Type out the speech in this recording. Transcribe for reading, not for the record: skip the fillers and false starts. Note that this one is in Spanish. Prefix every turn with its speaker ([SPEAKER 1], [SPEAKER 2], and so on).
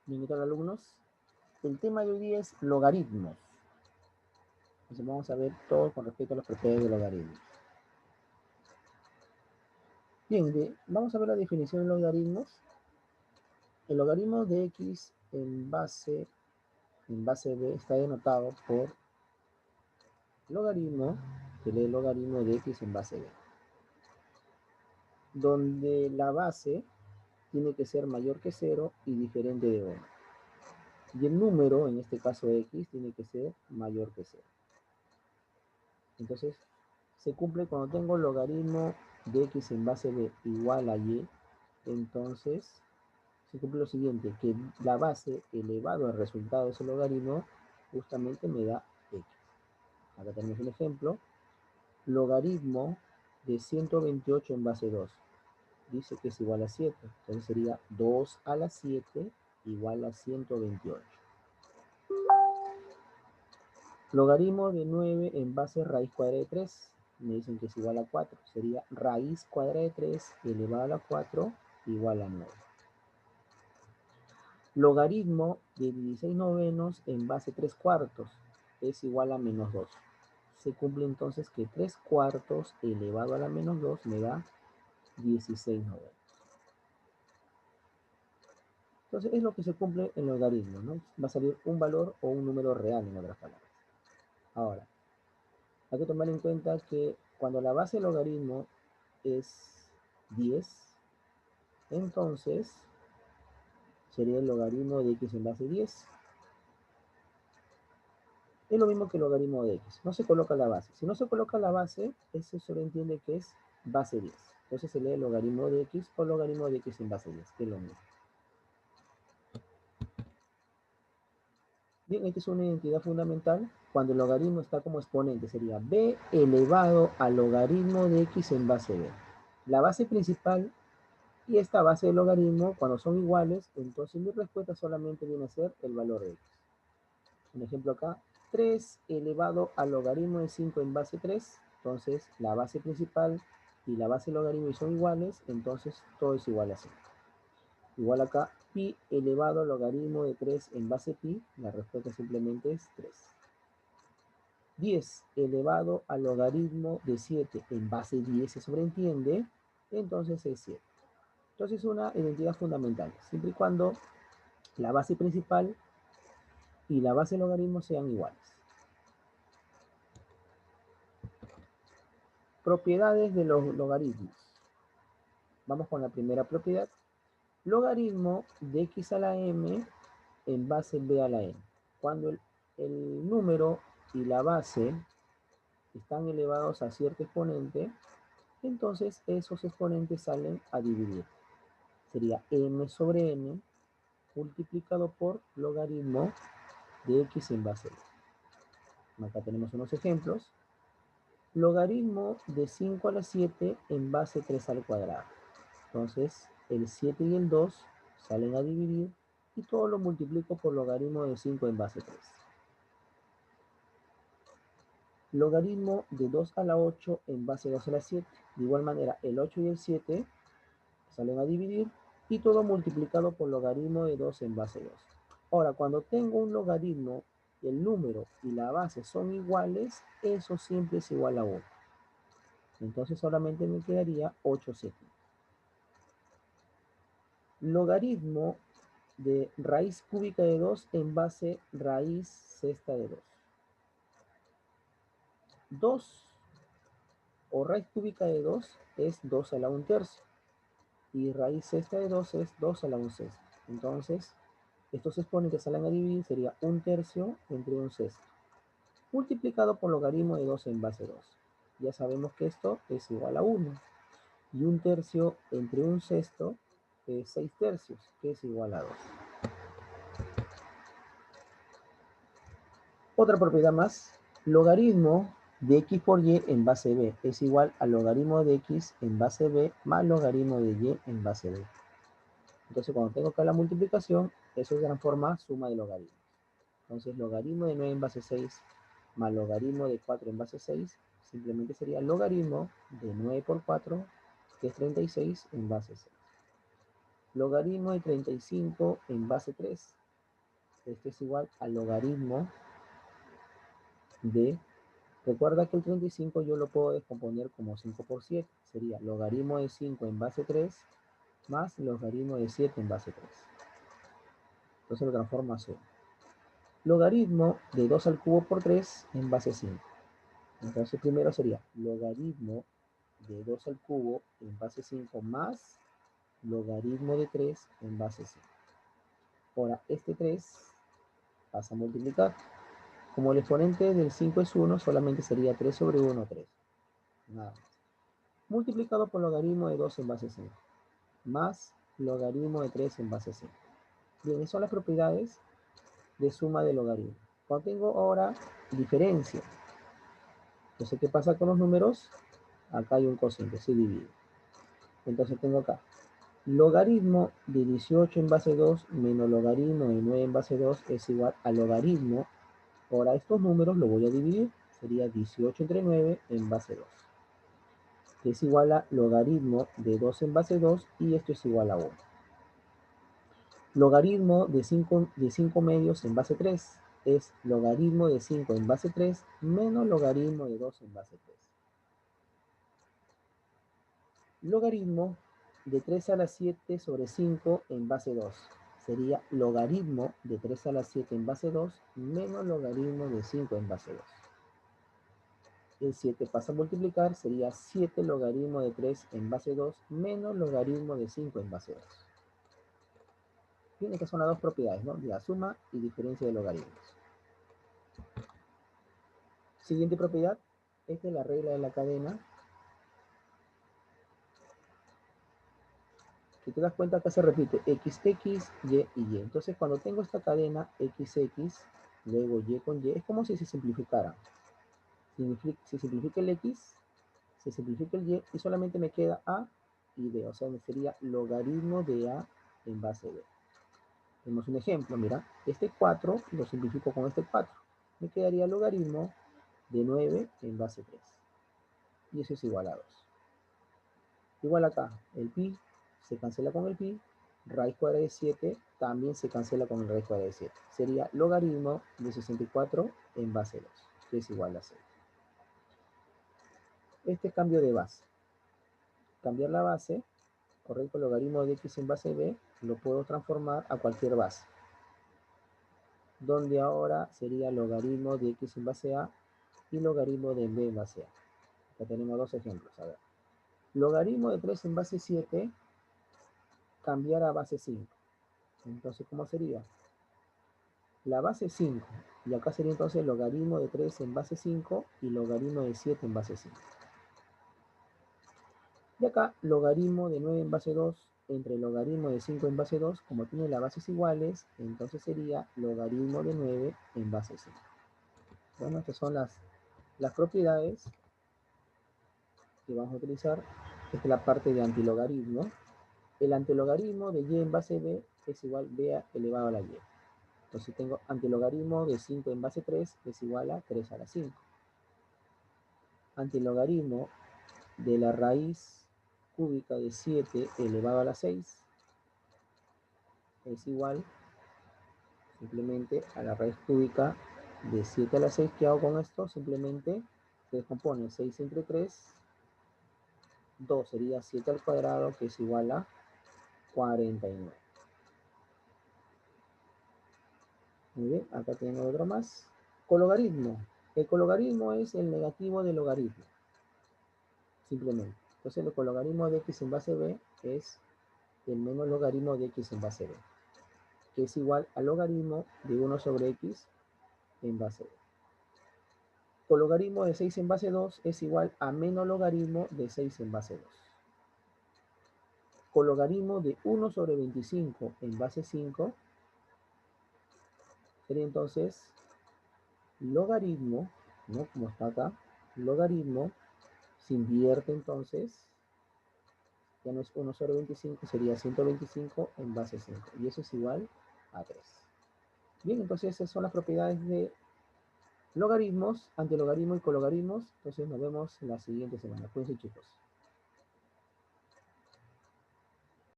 [SPEAKER 1] Bien, ¿qué tal, alumnos? El tema de hoy día es logaritmos. Entonces vamos a ver todo con respecto a las propiedades de logaritmos. Bien, vamos a ver la definición de logaritmos. El logaritmo de x en base b está denotado por logaritmo, que lee el logaritmo de x en base b, donde la base tiene que ser mayor que 0 y diferente de 1. Y el número, en este caso x, tiene que ser mayor que 0. Entonces, se cumple cuando tengo logaritmo de x en base b igual a y, entonces se cumple lo siguiente, que la base elevado al resultado de ese logaritmo justamente me da x. Acá tenemos un ejemplo, logaritmo de 128 en base 2, dice que es igual a 7, entonces sería 2 a la 7 igual a 128. Logaritmo de 9 en base raíz cuadrada de 3. Me dicen que es igual a 4. Sería raíz cuadrada de 3 elevado a la 4 igual a 9. Logaritmo de 16 novenos en base 3 cuartos es igual a menos 2. Se cumple entonces que 3 cuartos elevado a la menos 2 me da 16 novenos. Entonces es lo que se cumple en logaritmo, ¿no? Va a salir un valor o un número real, en otras palabras. Ahora, hay que tomar en cuenta que cuando la base del logaritmo es 10, entonces sería el logaritmo de x en base 10. Es lo mismo que el logaritmo de x. No se coloca la base. Si no se coloca la base, eso se le entiende que es base 10. Entonces se lee el logaritmo de x o logaritmo de x en base 10, que es lo mismo. Bien, esta es una identidad fundamental. Cuando el logaritmo está como exponente, sería b elevado al logaritmo de x en base b. La base principal y esta base de logaritmo, cuando son iguales, entonces mi respuesta solamente viene a ser el valor de x. Un ejemplo acá, 3 elevado al logaritmo de 5 en base 3, entonces la base principal y la base de logaritmo son iguales, entonces todo es igual a 5. Igual acá, pi elevado al logaritmo de 3 en base pi, la respuesta simplemente es 3. 10 elevado al logaritmo de 7 en base 10 se sobreentiende, entonces es 7. Entonces es una identidad fundamental, siempre y cuando la base principal y la base de logaritmo sean iguales. Propiedades de los logaritmos. Vamos con la primera propiedad. Logaritmo de x a la m en base b a la n. Cuando el número y la base están elevados a cierto exponente, entonces esos exponentes salen a dividir. Sería m sobre n multiplicado por logaritmo de x en base b. Acá tenemos unos ejemplos. Logaritmo de 5 a la 7 en base 3 al cuadrado. Entonces, el 7 y el 2 salen a dividir y todo lo multiplico por logaritmo de 5 en base 3. Logaritmo de 2 a la 8 en base 2 a la 7. De igual manera, el 8 y el 7 salen a dividir y todo multiplicado por logaritmo de 2 en base 2. Ahora, cuando tengo un logaritmo, el número y la base son iguales, eso siempre es igual a 1. Entonces solamente me quedaría 8 séptimos. Logaritmo de raíz cúbica de 2 en base raíz sexta de 2. 2 o raíz cúbica de 2 es 2 a la 1 tercio. Y raíz sexta de 2 es 2 a la 1 sexta. Entonces, estos exponentes salen a dividir, sería 1 tercio entre 1 sexto. Multiplicado por logaritmo de 2 en base 2. Ya sabemos que esto es igual a 1. Y 1 tercio entre 1 sexto es 6 tercios, que es igual a 2. Otra propiedad más, logaritmo de x por y en base b es igual al logaritmo de x en base b más logaritmo de y en base b. Entonces, cuando tengo acá la multiplicación, eso se transforma suma de logaritmos. Entonces, logaritmo de 9 en base 6 más logaritmo de 4 en base 6 simplemente sería logaritmo de 9 por 4, que es 36 en base 6. Logaritmo de 35 en base 3. Esto es igual al logaritmo de... Recuerda que el 35 yo lo puedo descomponer como 5 por 7. Sería logaritmo de 5 en base 3 más logaritmo de 7 en base 3. Entonces lo transformo a 1. Logaritmo de 2 al cubo por 3 en base 5. Entonces primero sería logaritmo de 2 al cubo en base 5 más logaritmo de 3 en base 5. Ahora este 3 pasa a multiplicar. Como el exponente del 5 es 1, solamente sería 3 sobre 1, 3. Nada más. Multiplicado por logaritmo de 2 en base 5. Más logaritmo de 3 en base 5. Bien, esas son las propiedades de suma de logaritmo. Cuando tengo ahora diferencia, entonces, ¿qué pasa con los números? Acá hay un cociente, se divide. Entonces tengo acá logaritmo de 18 en base 2 menos logaritmo de 9 en base 2 es igual a logaritmo. Ahora estos números los voy a dividir. Sería 18 entre 9 en base 2. Que es igual a logaritmo de 2 en base 2 y esto es igual a 1. Logaritmo de 5 medios en base 3 es logaritmo de 5 en base 3 menos logaritmo de 2 en base 3. Logaritmo de 3 a la 7 sobre 5 en base 2. Sería logaritmo de 3 a la 7 en base 2 menos logaritmo de 5 en base 2. El 7 pasa a multiplicar, sería 7 logaritmo de 3 en base 2 menos logaritmo de 5 en base 2. Bien, estas son las dos propiedades, ¿no? La suma y diferencia de logaritmos. Siguiente propiedad, esta es la regla de la cadena. Si te das cuenta, acá se repite XX, Y y Y. Entonces, cuando tengo esta cadena XX, luego Y con Y, es como si se simplificara. Se simplifica el X, se simplifica el Y y solamente me queda A y B. O sea, me sería logaritmo de A en base B. Tenemos un ejemplo, mira, este 4 lo simplifico con este 4. Me quedaría logaritmo de 9 en base 3. Y eso es igual a 2. Igual acá, el pi se cancela con el pi, raíz cuadrada de 7 también se cancela con el raíz cuadrada de 7. Sería logaritmo de 64 en base 2, que es igual a 6. Este cambio de base. Cambiar la base, correcto, logaritmo de x en base b, lo puedo transformar a cualquier base. Donde ahora sería logaritmo de x en base a y logaritmo de b en base a. Acá tenemos dos ejemplos, a ver. Logaritmo de 3 en base 7, cambiar a base 5. Entonces, ¿cómo sería? La base 5. Y acá sería entonces logaritmo de 3 en base 5 y logaritmo de 7 en base 5. Y acá logaritmo de 9 en base 2 entre logaritmo de 5 en base 2. Como tiene las bases iguales, entonces sería logaritmo de 9 en base 5. Bueno, estas son las propiedades que vamos a utilizar. Esta es la parte de antilogaritmo. El antilogaritmo de y en base b es igual a b elevado a la y. Entonces tengo antilogaritmo de 5 en base 3 es igual a 3 a la 5. Antilogaritmo de la raíz cúbica de 7 elevado a la 6 es igual simplemente a la raíz cúbica de 7 a la 6. ¿Qué hago con esto? Simplemente se descompone 6 entre 3, 2 sería 7 al cuadrado, que es igual a 49. Muy bien, acá tenemos otro más. Cologaritmo. El cologaritmo es el negativo del logaritmo, simplemente. Entonces el cologaritmo de x en base b es el menos logaritmo de x en base b, que es igual al logaritmo de 1 sobre x en base b. Cologaritmo de 6 en base 2 es igual a menos logaritmo de 6 en base 2. Cologaritmo de 1 sobre 25 en base 5 sería entonces logaritmo, ¿no? Como está acá, logaritmo se invierte entonces, ya no es 1 sobre 25, sería 125 en base 5. Y eso es igual a 3. Bien, entonces esas son las propiedades de logaritmos, antilogaritmos y cologaritmos. Entonces nos vemos la siguiente semana. Cuídense, chicos.